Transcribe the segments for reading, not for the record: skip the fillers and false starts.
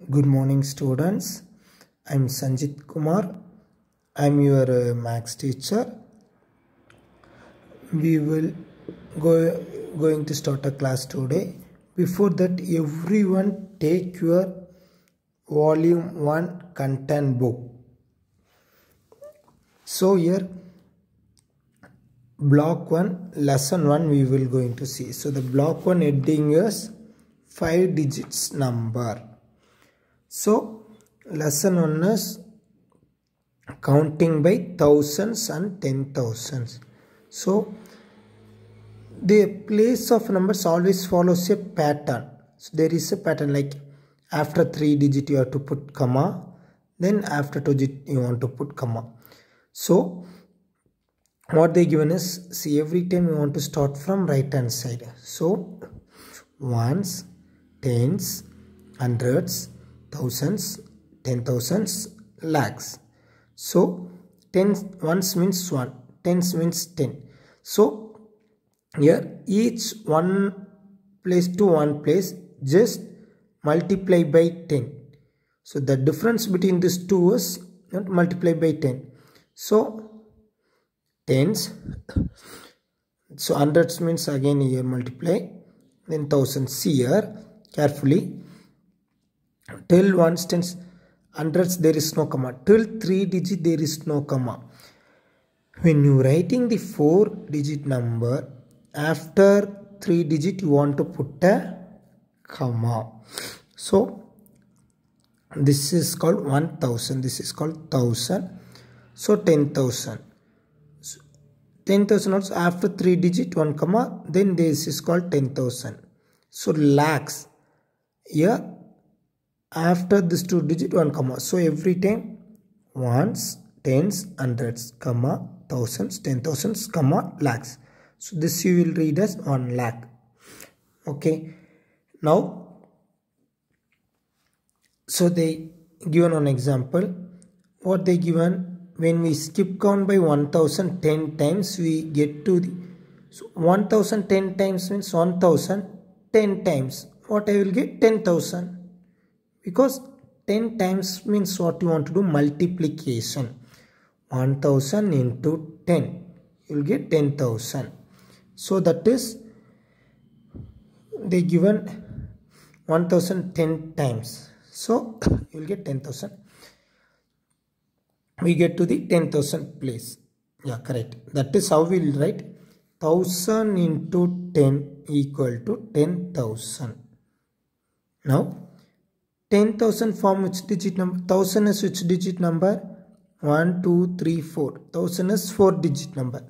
Good morning, students. I'm Sanjit Kumar. I'm your maths teacher. We will going to start a class today. Before that, everyone take your volume 1 content book. So here block 1 lesson 1 we will going to see. So the block 1 heading is 5 digits number. So lesson 1 is counting by thousands and 10,000s. So the place of numbers always follows a pattern. So there is a pattern, like after 3 digit you have to put comma, then after 2 digit you want to put comma. So what they given is, see, every time you want to start from right hand side. So ones, tens, hundreds, thousands, 10,000s, lakhs. So tens, ones means 1, tens means 10. So here each one place to one place just multiply by 10. So the difference between these two is not multiply by 10. So tens, so hundreds means again here multiply, then thousands. Here carefully, till ones, tens, hundreds there is no comma, till 3 digit there is no comma. When you writing the 4 digit number, after 3 digit you want to put a comma. So this is called 1000, this is called 1000. So 10,000. 10,000 also after 3 digit 1 comma, then this is called 10,000. So lakhs, here after this 2 digit 1 comma. So every time ones, tens, hundreds, comma, thousands, 10,000s, comma, lakhs. So this you will read as 1 lakh. Okay. Now, so they given an example. What they given? When we skip count by 1000 10 times, we get to the, so 1000 10 times means 1000 10 times. What I will get? 10,000. Because 10 times means what you want to do? Multiplication. 1000 into 10. You will get 10,000. So that is, they given 1000 10 times. So you will get 10,000. We get to the 10,000 place. Yeah, correct. That is how we will write 1000 into 10 equal to 10,000. Now 10,000 form which digit number? 1000 is which digit number? 1, 2, 3, 4. 1000 is 4 digit number.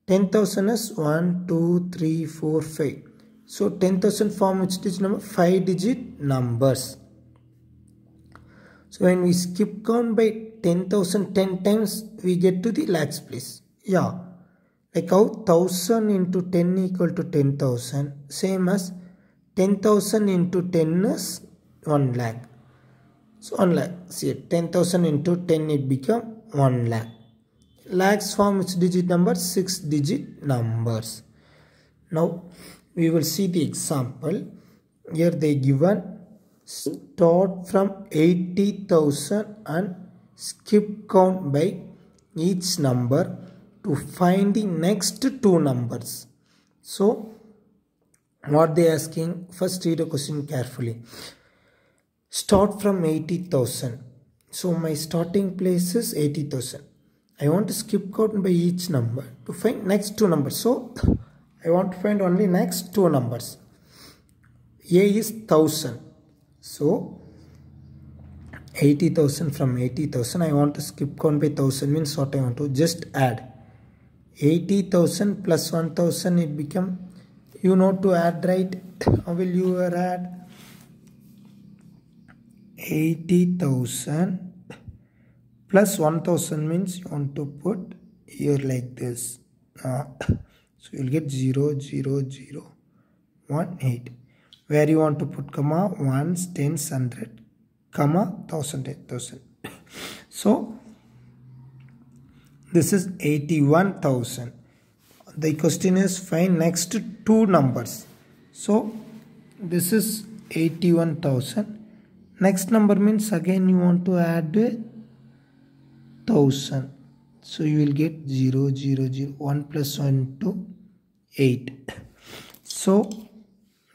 10,000 is 1, 2, 3, 4, 5. So 10,000 form which digit number? 5 digit numbers. So when we skip count by 10,000 10 times, we get to the lakhs place. Yeah. Like how 1000 into 10 equal to 10,000. Same as 10,000 into 10 is 1 lakh. So 1 lakh. See, 10,000 into 10 it become 1 lakh. Lakhs form which digit number? 6 digit numbers. Now we will see the example. Here they given, start from 80,000 and skip count by each number to find the next two numbers. So what they asking? First read a question carefully. Start from 80,000. So my starting place is 80,000. I want to skip count by each number to find next two numbers. So I want to find only next two numbers. A is 1000. So 80,000 from 80,000. I want to skip count by 1000 means what I want to just add. 80,000 plus 1000 it become, you know to add, right? How will you add? 80,000 plus 1000 means you want to put here like this. So you will get 0, 0, 0, 1, 8. Where you want to put comma? Ones, tens, 100, comma, 1000, 10,000. So this is 81,000. The question is find next two numbers. So this is 81,000. Next number means again you want to add 1000. So you will get 0, 0, 0. 1 plus 1 to 8. So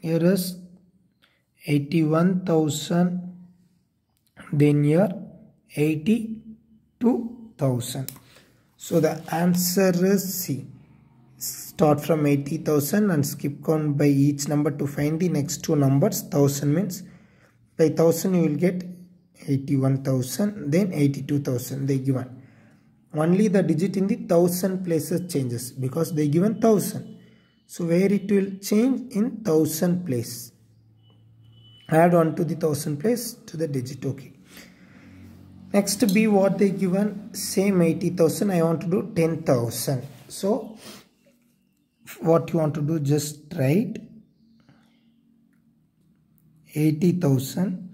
here is 81,000. Then here 82,000. So the answer is C. Start from 80,000 and skip count by each number to find the next two numbers. 1000 means by 1000 you will get 81,000, then 82,000 they given. Only the digit in the 1000 places changes because they given 1000. So where it will change in 1000 place. Add on to the 1000 place to the digit. Okay. Next B, what they given, same 80,000. I want to do 10,000. So what you want to do, just write 80,000.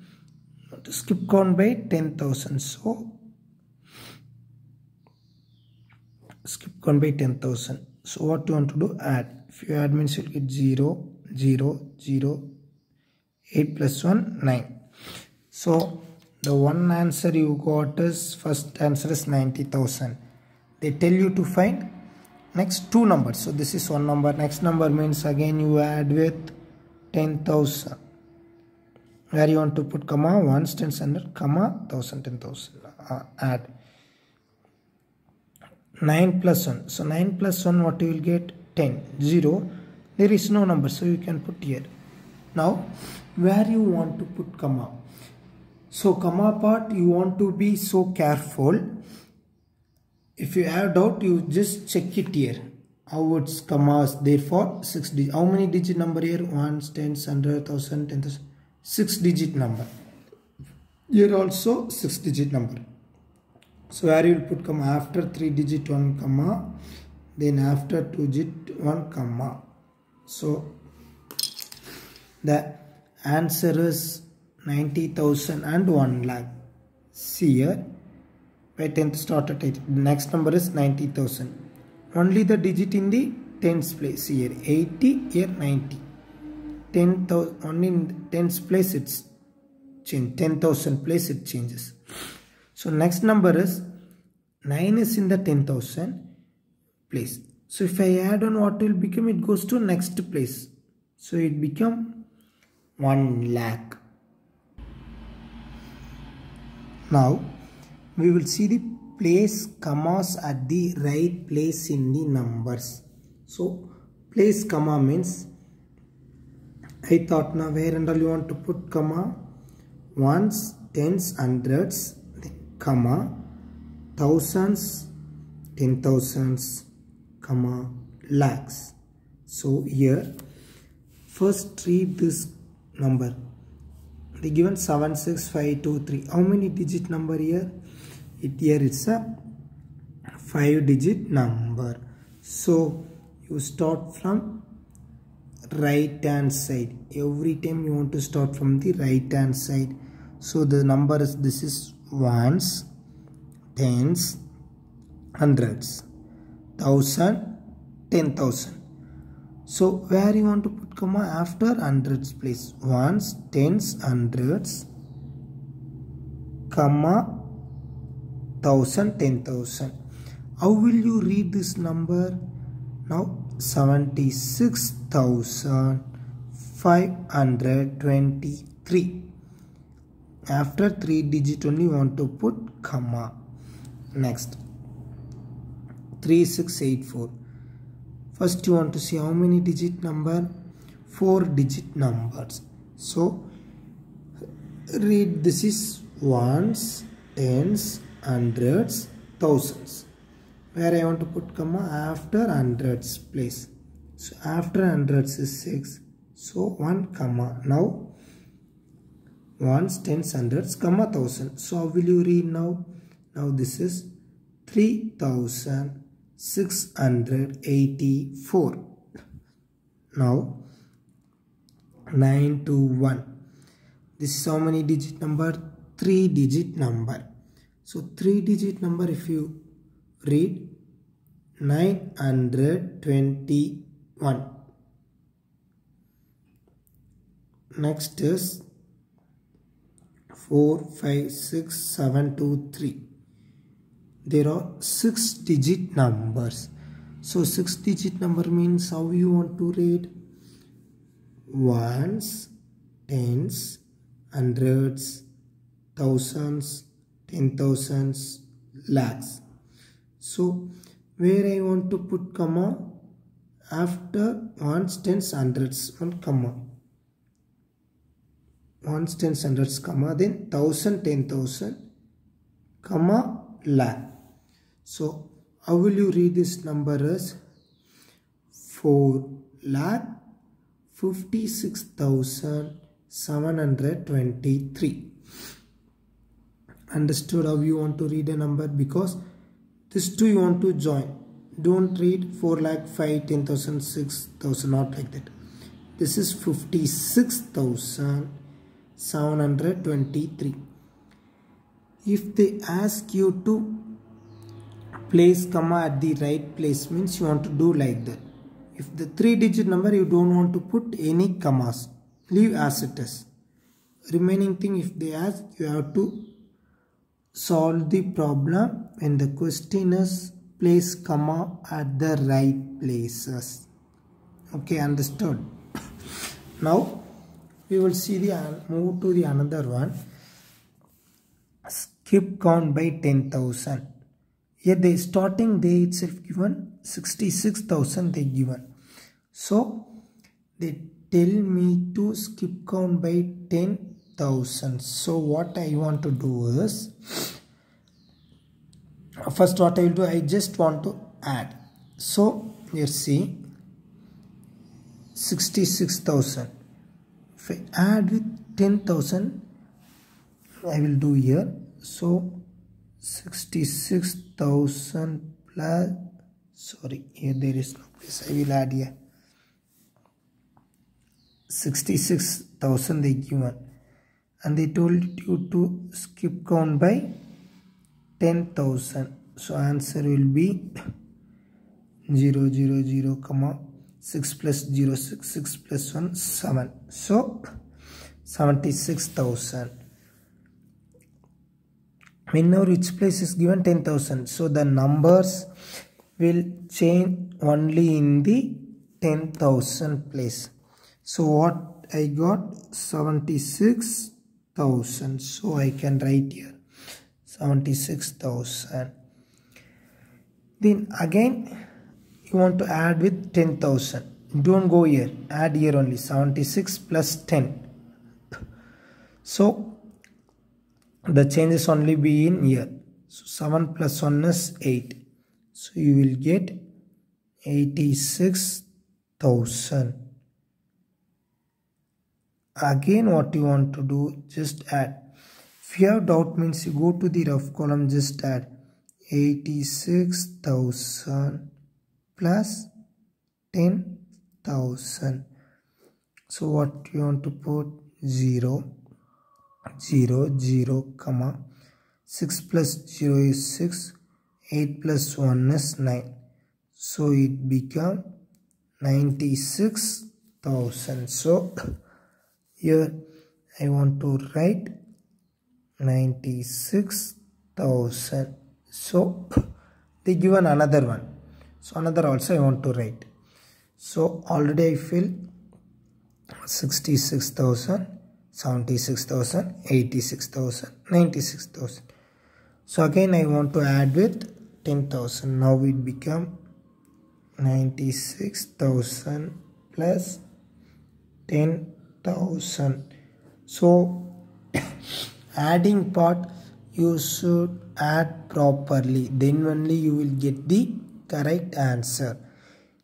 To skip count by 10,000. So skip count by 10,000. So what you want to do, add. If you add means you will get 0, 0, 0, 8 plus 1, 9. So the one answer you got is, first answer is 90,000. They tell you to find next two numbers. So this is one number. Next number means again you add with 10,000. Where you want to put comma, ones, tens, hundred, comma, 1000, 10,000. Add 9 plus 1. So 9 plus 1, what you will get? 10. 0. There is no number, so you can put here. Now where you want to put comma? So comma part you want to be so careful. If you have doubt, you just check it here. How it's commas. Therefore 6 digit. How many digit number here? 1s, 10s, 100, 1000, 10,000. 6 digit number. Here also 6 digit number. So where you will put comma? After 3 digit 1 comma, then after 2 digit 1 comma. So the answer is 90,000 and 1 lakh. See here, by 10th started it. Next number is 90,000. Only the digit in the tens place here. 80, here 90. 10,000, only in tens place it's changed. 10,000 place it changes. So next number is 9 is in the 10,000 place. So if I add on, what will become? It goes to next place. So it become 1 lakh. Now we will see the place commas at the right place in the numbers. So place comma means, I thought now where and all you want to put comma? Ones, tens, hundreds, comma, thousands, 10,000s, comma, lakhs. So here first read this number. They given 76523. How many digit number here? Here it's a 5 digit number. So you start from right hand side. Every time you want to start from the right hand side. So the number is, this is ones, tens, hundreds, 1000, 10,000. So where you want to put comma? After hundreds place. Ones, tens, hundreds, comma, 1000, 10,000. How will you read this number? Now 76,523. After 3 digit only you want to put comma. Next 3684. First you want to see how many digit number? 4 digit numbers. So read, this is ones, tens, hundreds, thousands. Where I want to put comma? After hundreds place. So after hundreds is 6. So 1 comma. Now ones, tens, hundreds, comma, 1000. So how will you read now? Now this is 3,684. Now 921. This is how many digit number? 3 digit number. So 3 digit number, if you read 921. Next is 4, 5, 6, 7, 2, 3. There are 6 digit numbers. So 6 digit number means how you want to read? Ones, tens, hundreds, thousands, 10,000s, lakhs. So where I want to put comma? After ones, tens, hundreds, one comma. Ones, tens, hundreds, comma, then 1,000, 10,000, comma, lakh. So how will you read this number as 4,56,723. Understood how you want to read a number? Because this two you want to join. Don't read 4,05,000, 10,000, 6,000, not like that. This is 56,723. If they ask you to place comma at the right place, means you want to do like that. If the 3-digit number you don't want to put any commas, leave as it is. Remaining thing, if they ask, you have to solve the problem when the question is place comma at the right places. Okay, understood? Now we will see move to the another one. Skip count by 10,000. Here the starting day itself given 66,000 they given. So they tell me to skip count by 10,000. So what I want to do is, first what I will do, I just want to add. So here see 66,000. If I add with 10,000, I will do here. So 66,000 plus, sorry, here there is no place, I will add here 66,000 they given, and they told you to skip count by 10,000. So answer will be 0, 0, 0, comma 6 plus 0, 6, 6 plus 1, 7. So 76,000. Whenever which place is given 10,000, so the numbers will change only in the 10,000 place. So what I got? 76,000. So I can write here 76,000. Then again you want to add with 10,000. Don't go here, add here only 76 plus 10. So the changes only be in here. So 7 plus 1 is 8. So you will get 86,000. Again what you want to do, just add. If you have doubt, means you go to the rough column, just add 86,000 plus 10,000. So what you want to put? 0, 0, 0, comma 6 plus 0 is 6, 8 plus 1 is 9. So it become 96,000. So here I want to write 96,000. So they given another one. So another also I want to write. So already I fill 66,000. 76,000, 86,000, 96,000. So again I want to add with 10,000. Now it become 96,000 plus 10,000. So adding part you should add properly, then only you will get the correct answer.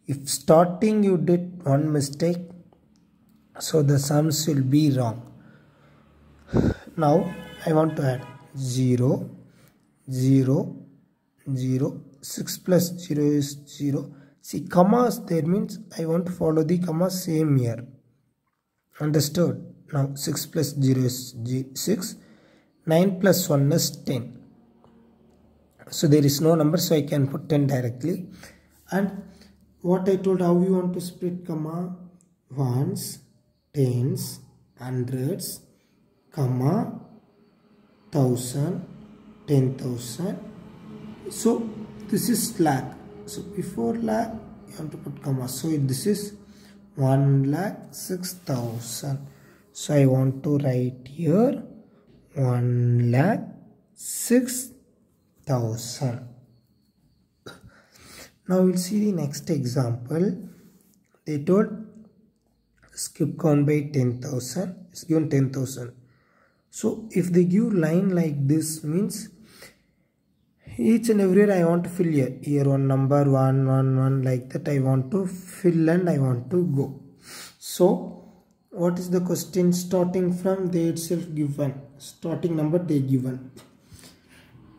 If starting you did one mistake, so the sums will be wrong. Now I want to add 0, 0, 0, 6 plus 0 is 0. See, commas there means I want to follow the comma same here. Understood? Now 6 plus 0 is 6. 9 plus 1 is 10. So there is no number, so I can put 10 directly. And what I told, how you want to split comma? Ones, tens, hundreds, comma 1000, 10,000. So this is lakh. So before lakh you have to put comma. So this is 1,06,000. So I want to write here 1,06,000. Now we'll see the next example. They told skip count by 10,000. It's given 10,000. So if they give line like this, means each and everywhere I want to fill here one number 1 1 1 like that I want to fill and I want to go. So what is the question starting from? They itself given starting number they given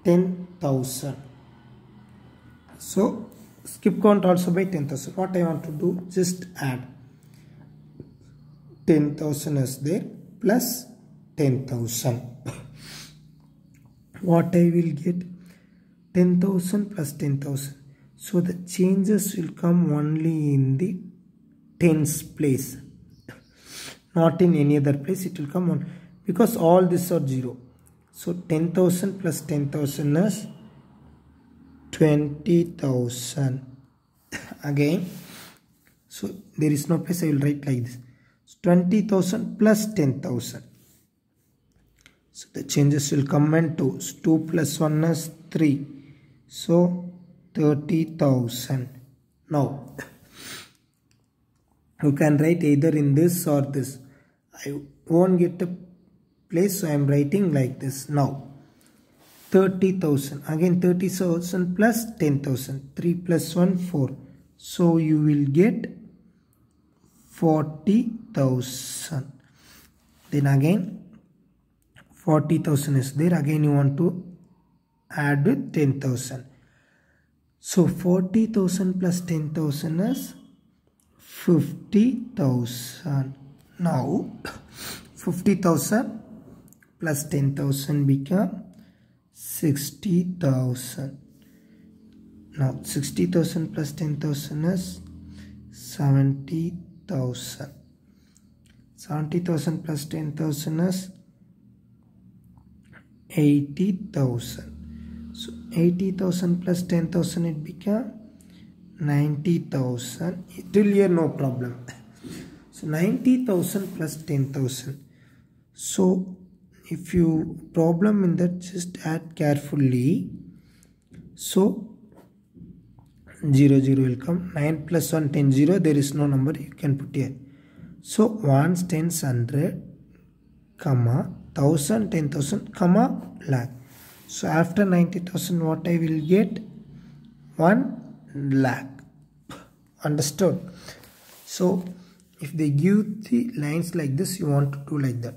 10,000. So skip count also by 10,000. What I want to do, just add 10,000 is there plus 10,000. What I will get? 10,000 plus 10,000. So the changes will come only in the tens place, not in any other place. It will come on because all these are 0. So 10,000 plus 10,000 is 20,000. Again, so there is no place. I will write like this: 20,000 plus 10,000. So the changes will come into 2 plus 1 is 3. So 30,000. Now you can write either in this or this. I won't get a place, so I am writing like this. Now 30,000. Again 30,000 plus 10,000. 3 plus 1 4. So you will get 40,000. Then again 40,000 is there. Again you want to add with 10,000. So 40,000 plus 10,000 is 50,000. Now 50,000 plus 10,000 become 60,000. Now 60,000 plus 10,000 is 70,000. 70,000 plus 10,000 is 80,000. So 80,000 plus 10,000 it became 90,000. Till here no problem. So 90,000 plus 10,000. So if you problem in that, just add carefully. So 0 0 will come. 9 plus 1 10 0. There is no number you can put here. So 1 tens 100 comma 1000 10,000 comma lakh. So after 90,000 what I will get? 1 lakh. Understood? So if they give the lines like this, you want to do like that.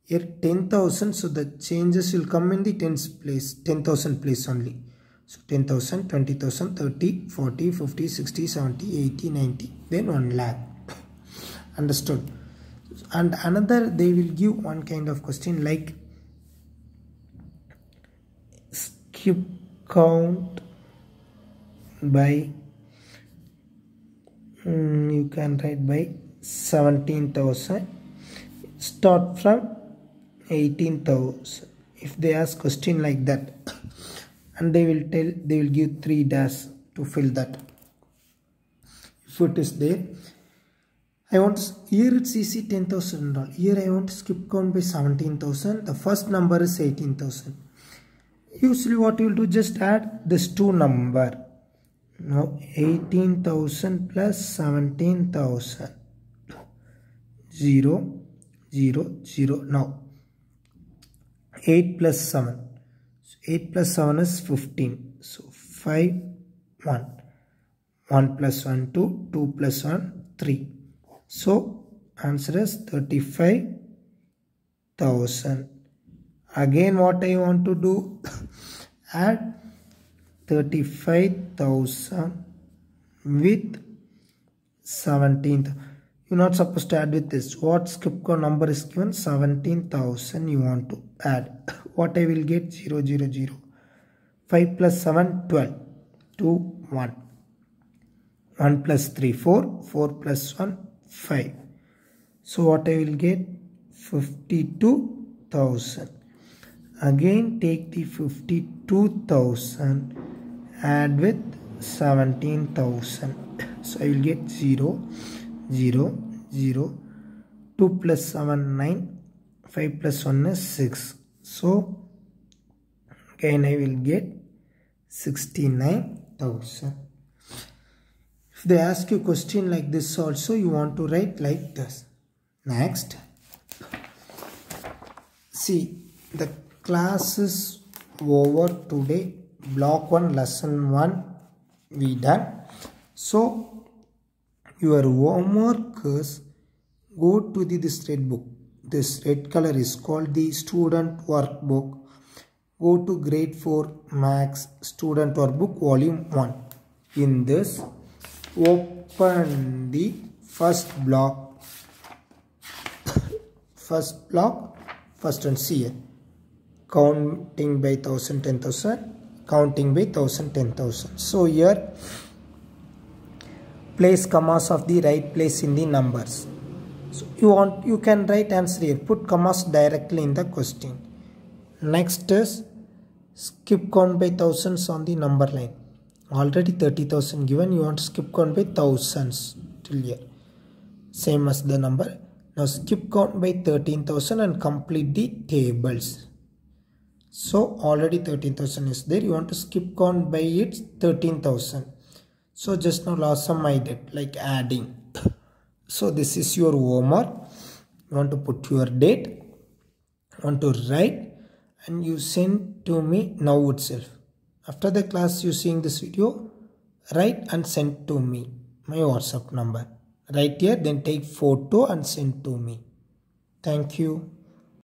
Here 10,000, so the changes will come in the tens place, 10,000 place only. So 10,000, 20,000, 30, 40, 50, 60, 70, 80, 90, then 1 lakh. Understood? And another, they will give one kind of question like skip count by, you can write by 17,000, start from 18,000. If they ask question like that, and they will give 3 dash to fill that. If it is there, I want to, here it's easy 10,000 and all. Here I want to skip count by 17,000. The first number is 18,000. Usually what you will do, just add this 2 number. Now 18,000 plus 17,000. 0 0 0. Now 8 plus 7. So 8 plus 7 is 15. So 5 1. 1 plus 1 2. 2 plus 1 3. So answer is 35,000. Again what I want to do, add 35,000 with 17,000. You're not supposed to add with this. What skip count number is given? 17,000 you want to add. What I will get? 0 0 0. 5 plus 7 12. 2 1. 1 plus 3 4. 4 plus 1 5. So what I will get? 52,000. Again take the 52,000, add with 17,000. So I will get 0, 0, 0. 2 plus 7, 9. 5 plus 1 is 6. So again I will get 69,000. If they ask you a question like this also, you want to write like this. Next, see, the class is over today. Block 1, lesson 1 we done. So your homework is go to this red book. This red color is called the student workbook. Go to grade 4 maths student workbook volume 1. In this, open the first block. First one, see here. Counting by 1000, 10,000. Counting by 1000, 10,000. So here, place commas of the right place in the numbers. So you can write answer here. Put commas directly in the question. Next is skip count by thousands on the number line. Already 30,000 given. You want to skip count by thousands till here. Same as the number. Now skip count by 13,000 and complete the tables. So already 13,000 is there. You want to skip count by its 13,000. So just now last sum I did like adding. So this is your homework. You want to put your date. You want to write and you send to me now itself. After the class you seeing this video, write and send to me my WhatsApp number. Write here, then take photo and send to me. Thank you.